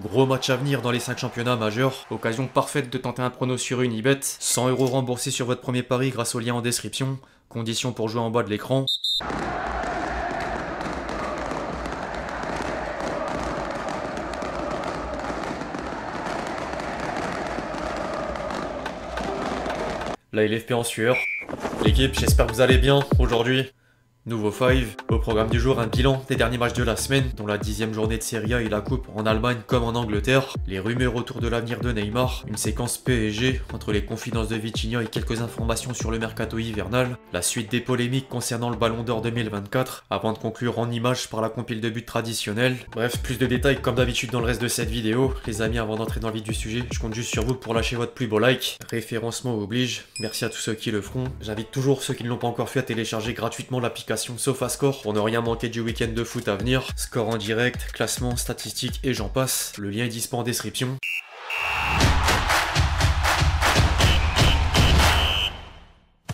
Gros match à venir dans les 5 championnats majeurs, occasion parfaite de tenter un prono sur Unibet, 100 € remboursés sur votre premier pari grâce au lien en description, conditions pour jouer en bas de l'écran. La LFP en sueur. L'équipe, j'espère que vous allez bien aujourd'hui. Nouveau 5, au programme du jour un bilan des derniers matchs de la semaine, dont la 10e journée de Serie A et la Coupe en Allemagne comme en Angleterre, les rumeurs autour de l'avenir de Neymar, une séquence PSG entre les confidences de Vitinha et quelques informations sur le mercato hivernal, la suite des polémiques concernant le Ballon d'Or 2024, avant de conclure en images par la compile de buts traditionnelle. Bref, plus de détails comme d'habitude dans le reste de cette vidéo. Les amis, avant d'entrer dans le vif du sujet, je compte juste sur vous pour lâcher votre plus beau like. Référencement oblige, merci à tous ceux qui le feront. J'invite toujours ceux qui ne l'ont pas encore fait à télécharger gratuitement l'application SofaScore pour ne rien manquer du week-end de foot à venir. Score en direct, classement, statistiques et j'en passe. Le lien est dispo en description.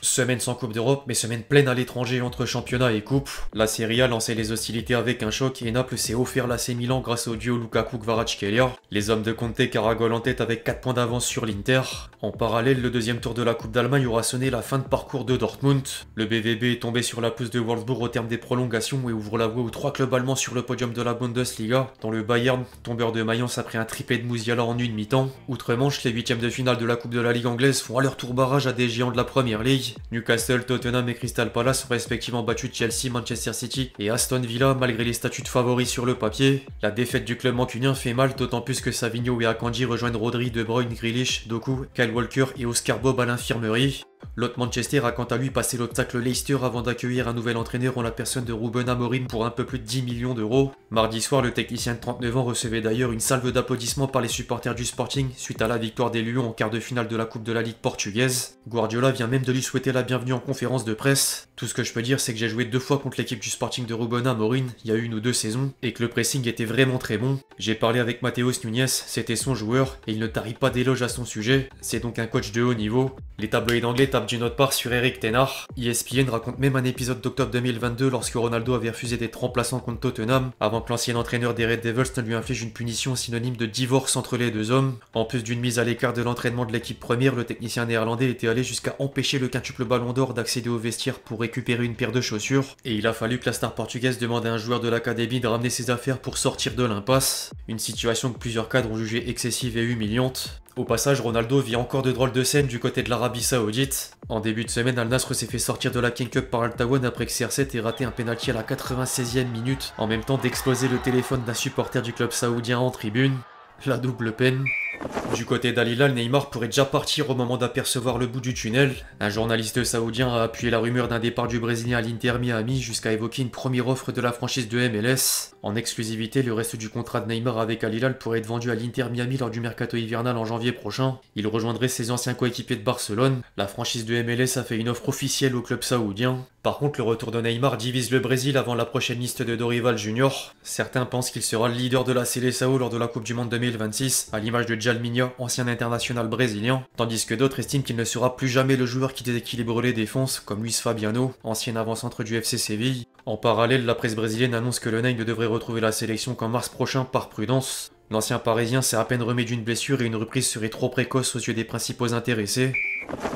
Semaine sans Coupe d'Europe, mais semaine pleine à l'étranger entre championnat et coupe. La Serie A lançait les hostilités avec un choc et Naples s'est offert l'AC Milan grâce au duo Lukaku-Kvaratskhelia. Les hommes de Conte caragolent en tête avec 4 points d'avance sur l'Inter. En parallèle, le deuxième tour de la Coupe d'Allemagne aura sonné la fin de parcours de Dortmund. Le BVB est tombé sur la pelouse de Wolfsburg au terme des prolongations et ouvre la voie aux 3 clubs allemands sur le podium de la Bundesliga, dont le Bayern, tombeur de Mayence après un triplé de Musiala en une mi-temps. Outre-Manche, les 8e de finale de la Coupe de la Ligue anglaise font à leur tour barrage à des géants de la Première League. Newcastle, Tottenham et Crystal Palace ont respectivement battu Chelsea, Manchester City et Aston Villa malgré les statuts de favoris sur le papier. La défaite du club mancunien fait mal, d'autant plus que Savinho et Akanji rejoignent Rodri, De Bruyne, Grealish, Doku, Kyle Walker et Oscar Bob à l'infirmerie. L'autre Manchester a quant à lui passé l'obstacle Leicester avant d'accueillir un nouvel entraîneur en la personne de Ruben Amorim pour un peu plus de 10 millions d'euros. Mardi soir, le technicien de 39 ans recevait d'ailleurs une salve d'applaudissements par les supporters du Sporting suite à la victoire des Lions en quart de finale de la Coupe de la Ligue portugaise. Guardiola vient même de lui souhaiter la bienvenue en conférence de presse. Tout ce que je peux dire, c'est que j'ai joué 2 fois contre l'équipe du Sporting de Ruben Amorim il y a 1 ou 2 saisons et que le pressing était vraiment très bon. J'ai parlé avec Matheus Nunes, c'était son joueur et il ne tarit pas d'éloges à son sujet. C'est donc un coach de haut niveau. Les tabloïds anglais tapent d'une autre part sur Eric Ten Hag. ESPN raconte même un épisode d'octobre 2022 lorsque Ronaldo avait refusé d'être remplaçant contre Tottenham avant que l'ancien entraîneur des Red Devils ne lui inflige une punition synonyme de divorce entre les deux hommes. En plus d'une mise à l'écart de l'entraînement de l'équipe première, le technicien néerlandais était allé jusqu'à empêcher le quintuple Ballon d'Or d'accéder au vestiaire pour récupérer une paire de chaussures. Et il a fallu que la star portugaise demande à un joueur de l'académie de ramener ses affaires pour sortir de l'impasse. Une situation que plusieurs cadres ont jugée excessive et humiliante. Au passage, Ronaldo vit encore de drôles de scènes du côté de l'Arabie Saoudite. En début de semaine, Al Nassr s'est fait sortir de la King Cup par Al Tawon après que CR7 ait raté un penalty à la 96e minute, en même temps d'exploser le téléphone d'un supporter du club saoudien en tribune. La double peine. Du côté d'Al Hilal, Neymar pourrait déjà partir au moment d'apercevoir le bout du tunnel. Un journaliste saoudien a appuyé la rumeur d'un départ du Brésilien à l'Inter Miami jusqu'à évoquer une première offre de la franchise de MLS. En exclusivité, le reste du contrat de Neymar avec Al Hilal pourrait être vendu à l'Inter Miami lors du mercato hivernal en janvier prochain. Il rejoindrait ses anciens coéquipiers de Barcelone. La franchise de MLS a fait une offre officielle au club saoudien. Par contre, le retour de Neymar divise le Brésil avant la prochaine liste de Dorival Junior. Certains pensent qu'il sera le leader de la Seleção lors de la Coupe du Monde 2026, à l'image de Djalminha, ancien international brésilien, tandis que d'autres estiment qu'il ne sera plus jamais le joueur qui déséquilibre les défenses, comme Luis Fabiano, ancien avant-centre du FC Séville. En parallèle, la presse brésilienne annonce que le Ney ne devrait retrouver la sélection qu'en mars prochain par prudence. L'ancien parisien s'est à peine remis d'une blessure et une reprise serait trop précoce aux yeux des principaux intéressés.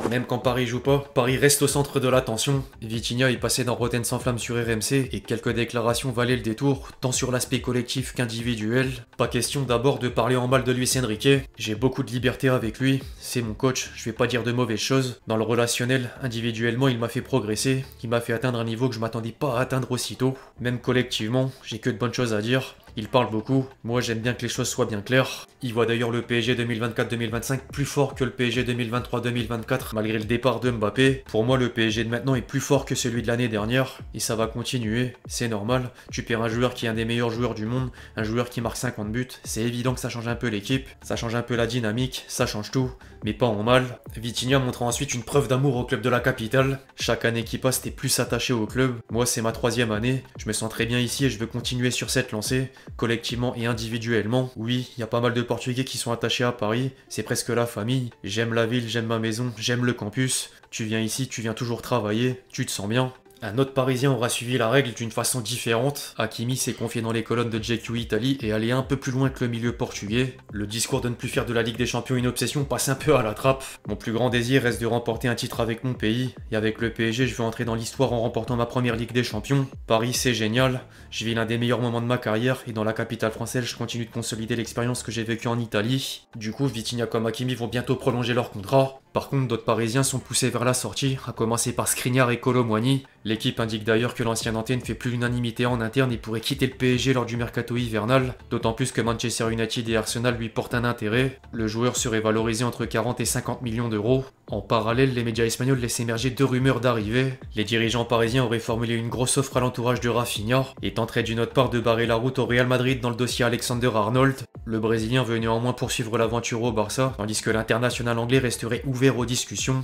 Même quand Paris joue pas, Paris reste au centre de l'attention. Vitinha est passé dans Rotten sans flamme sur RMC et quelques déclarations valaient le détour, tant sur l'aspect collectif qu'individuel. Pas question d'abord de parler en mal de Luis Enrique. J'ai beaucoup de liberté avec lui, c'est mon coach, je vais pas dire de mauvaises choses. Dans le relationnel, individuellement, il m'a fait progresser, il m'a fait atteindre un niveau que je m'attendais pas à atteindre aussitôt. Même collectivement, j'ai que de bonnes choses à dire. Il parle beaucoup, moi j'aime bien que les choses soient bien claires. Il voit d'ailleurs le PSG 2024-2025 plus fort que le PSG 2023-2024 malgré le départ de Mbappé. Pour moi le PSG de maintenant est plus fort que celui de l'année dernière et ça va continuer, c'est normal. Tu perds un joueur qui est un des meilleurs joueurs du monde, un joueur qui marque 50 buts, c'est évident que ça change un peu l'équipe, ça change un peu la dynamique, ça change tout, mais pas en mal. Vitinha montrera ensuite une preuve d'amour au club de la capitale. Chaque année qui passe t'es plus attaché au club, moi c'est ma 3e année, je me sens très bien ici et je veux continuer sur cette lancée. Collectivement et individuellement, oui, il y a pas mal de Portugais qui sont attachés à Paris, c'est presque la famille. J'aime la ville, j'aime ma maison, j'aime le campus. Tu viens ici, tu viens toujours travailler, tu te sens bien. Un autre Parisien aura suivi la règle d'une façon différente. Hakimi s'est confié dans les colonnes de JQ Italie et allé un peu plus loin que le milieu portugais. Le discours de ne plus faire de la Ligue des Champions une obsession passe un peu à la trappe. Mon plus grand désir reste de remporter un titre avec mon pays. Et avec le PSG, je veux entrer dans l'histoire en remportant ma première Ligue des Champions. Paris, c'est génial. Je vis l'un des meilleurs moments de ma carrière et dans la capitale française, je continue de consolider l'expérience que j'ai vécue en Italie. Du coup, Vitinha comme Hakimi vont bientôt prolonger leur contrat. Par contre, d'autres Parisiens sont poussés vers la sortie, à commencer par Skriniar et Kolo Muani. L'équipe indique d'ailleurs que l'ancien Nantais ne fait plus l'unanimité en interne et pourrait quitter le PSG lors du mercato hivernal, d'autant plus que Manchester United et Arsenal lui portent un intérêt. Le joueur serait valorisé entre 40 et 50 millions d'euros. En parallèle, les médias espagnols laissent émerger 2 rumeurs d'arrivée. Les dirigeants parisiens auraient formulé une grosse offre à l'entourage de Rafinha et tenteraient d'une autre part de barrer la route au Real Madrid dans le dossier Alexander-Arnold. Le Brésilien veut néanmoins poursuivre l'aventure au Barça, tandis que l'international anglais resterait ouvert aux discussions.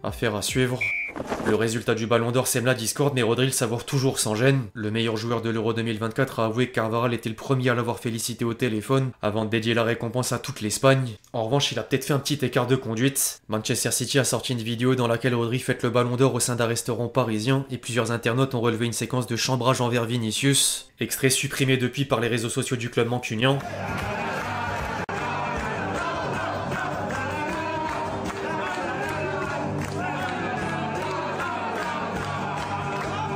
Affaire à suivre. Le résultat du Ballon d'Or sème la discorde, mais Rodri le savoure toujours sans gêne. Le meilleur joueur de l'Euro 2024 a avoué que Carvajal était le premier à l'avoir félicité au téléphone, avant de dédier la récompense à toute l'Espagne. En revanche, il a peut-être fait un petit écart de conduite. Manchester City a sorti une vidéo dans laquelle Rodri fête le Ballon d'Or au sein d'un restaurant parisien, et plusieurs internautes ont relevé une séquence de chambrage envers Vinicius. Extrait supprimé depuis par les réseaux sociaux du club mancunien.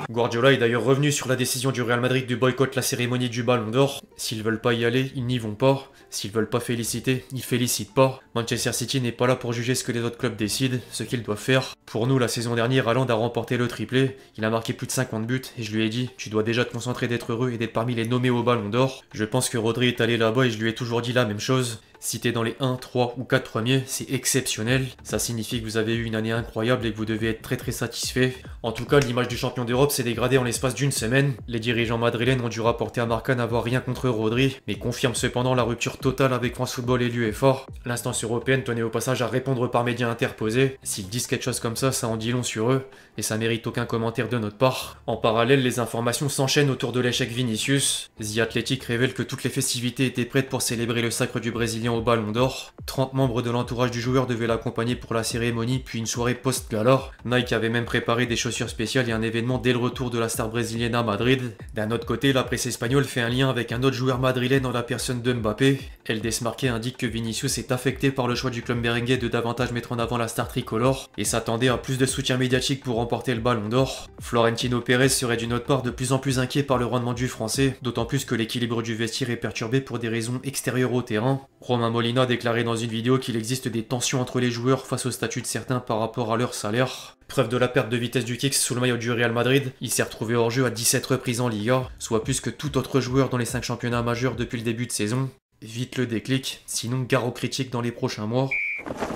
Guardiola est d'ailleurs revenu sur la décision du Real Madrid de boycotter la cérémonie du Ballon d'Or. S'ils veulent pas y aller, ils n'y vont pas. S'ils veulent pas féliciter, ils félicitent pas. Manchester City n'est pas là pour juger ce que les autres clubs décident, ce qu'ils doivent faire. Pour nous, la saison dernière, Haaland a remporté le triplé. Il a marqué plus de 50 buts et je lui ai dit « Tu dois déjà te concentrer d'être heureux et d'être parmi les nommés au Ballon d'Or ». Je pense que Rodri est allé là-bas et je lui ai toujours dit la même chose. Si t'es dans les 1, 3 ou 4 premiers, c'est exceptionnel. Ça signifie que vous avez eu une année incroyable et que vous devez être très satisfait. En tout cas, l'image du champion d'Europe s'est dégradée en l'espace d'une semaine. Les dirigeants madrilènes ont dû rapporter à Marca n'avoir rien contre Rodri, mais confirment cependant la rupture totale avec France Football et l'UEFA. L'instance européenne tenait au passage à répondre par médias interposés. S'ils disent quelque chose comme ça en dit long sur eux, et ça mérite aucun commentaire de notre part. En parallèle, les informations s'enchaînent autour de l'échec Vinicius. The Athletic révèle que toutes les festivités étaient prêtes pour célébrer le sacre du Brésilien au Ballon d'Or. 30 membres de l'entourage du joueur devaient l'accompagner pour la cérémonie puis une soirée post-gala. Nike avait même préparé des chaussures spéciales et un événement dès le retour de la star brésilienne à Madrid. D'un autre côté, la presse espagnole fait un lien avec un autre joueur madrilène dans la personne de Mbappé. El Desmarqué indique que Vinicius est affecté par le choix du club merengue de davantage mettre en avant la star tricolore et s'attendait à plus de soutien médiatique pour remporter le Ballon d'Or. Florentino Pérez serait d'une autre part de plus en plus inquiet par le rendement du français, d'autant plus que l'équilibre du vestiaire est perturbé pour des raisons extérieures au terrain. Romain Molina a déclaré dans une vidéo qu'il existe des tensions entre les joueurs face au statut de certains par rapport à leur salaire. Preuve de la perte de vitesse du Kicks sous le maillot du Real Madrid, il s'est retrouvé hors jeu à 17 reprises en Liga, soit plus que tout autre joueur dans les 5 championnats majeurs depuis le début de saison. Vite le déclic, sinon gare aux critiques dans les prochains mois.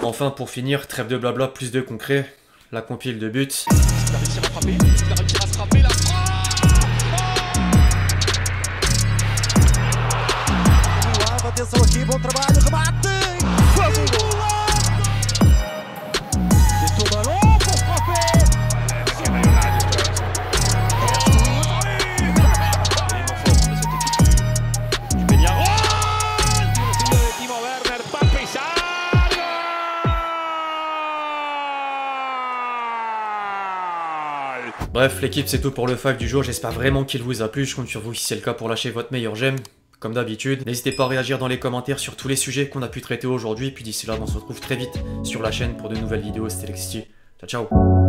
Enfin pour finir, trêve de blabla, plus de concret, la compile de buts. Il va réussir à frapper, il va réussir à se frapper, la frappe. Atenção aqui, bom trabalho, remate! Vamos! Desceu o balão, pour frapper! Bref, l'équipe, c'est tout pour le 5 du jour, j'espère vraiment qu'il vous a plu, je compte sur vous si c'est le cas pour lâcher votre meilleur j'aime. Comme d'habitude, n'hésitez pas à réagir dans les commentaires sur tous les sujets qu'on a pu traiter aujourd'hui, puis d'ici là, on se retrouve très vite sur la chaîne pour de nouvelles vidéos. C'était Lexity. Ciao, ciao.